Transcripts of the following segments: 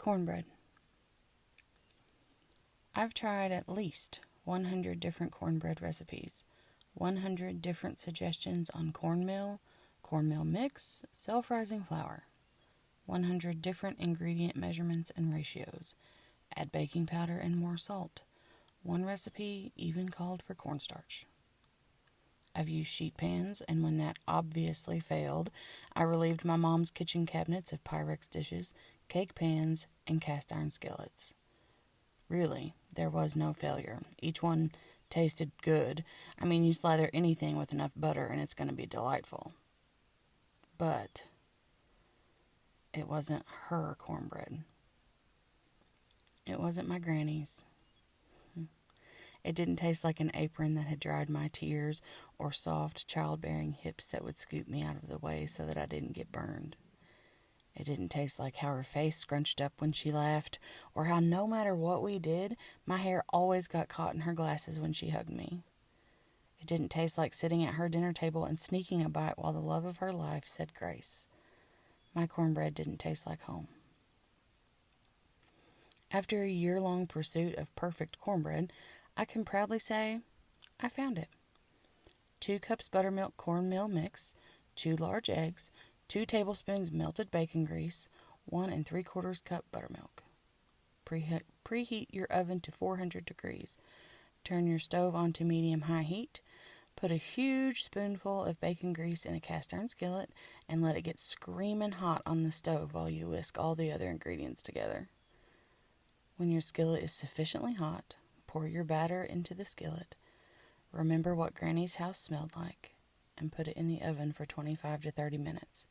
Cornbread. I've tried at least 100 different cornbread recipes, 100 different suggestions on cornmeal mix, self-rising flour, 100 different ingredient measurements and ratios, add baking powder and more salt. One recipe even called for cornstarch. I've used sheet pans, and when that obviously failed, I relieved my mom's kitchen cabinets of Pyrex dishes, cake pans, and cast iron skillets. Really, there was no failure. Each one tasted good. I mean, you slather anything with enough butter and it's going to be delightful. But it wasn't her cornbread. It wasn't my granny's. It didn't taste like an apron that had dried my tears or soft childbearing hips that would scoop me out of the way so that I didn't get burned. It didn't taste like how her face scrunched up when she laughed, or how no matter what we did, my hair always got caught in her glasses when she hugged me. It didn't taste like sitting at her dinner table and sneaking a bite while the love of her life said grace. My cornbread didn't taste like home. After a year-long pursuit of perfect cornbread, I can proudly say I found it. 2 cups buttermilk cornmeal mix, 2 large eggs, 2 tablespoons melted bacon grease, 1 3/4 cup buttermilk. Preheat your oven to 400 degrees. Turn your stove on to medium-high heat. Put a huge spoonful of bacon grease in a cast iron skillet and let it get screaming hot on the stove while you whisk all the other ingredients together. When your skillet is sufficiently hot, pour your batter into the skillet. Remember what Granny's house smelled like and put it in the oven for 25 to 30 minutes.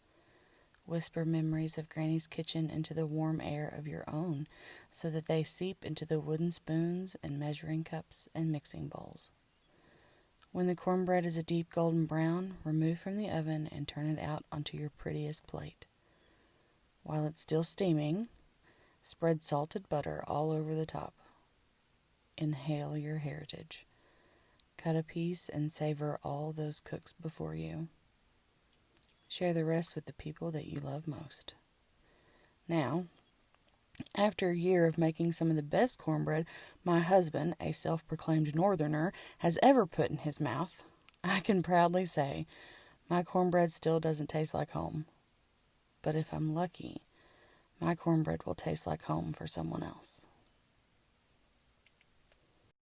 Whisper memories of Granny's kitchen into the warm air of your own so that they seep into the wooden spoons and measuring cups and mixing bowls. When the cornbread is a deep golden brown, remove from the oven and turn it out onto your prettiest plate. While it's still steaming, spread salted butter all over the top. Inhale your heritage. Cut a piece and savor all those cooks before you. Share the rest with the people that you love most. Now, after a year of making some of the best cornbread my husband, a self-proclaimed northerner, has ever put in his mouth, I can proudly say my cornbread still doesn't taste like home. But if I'm lucky, my cornbread will taste like home for someone else.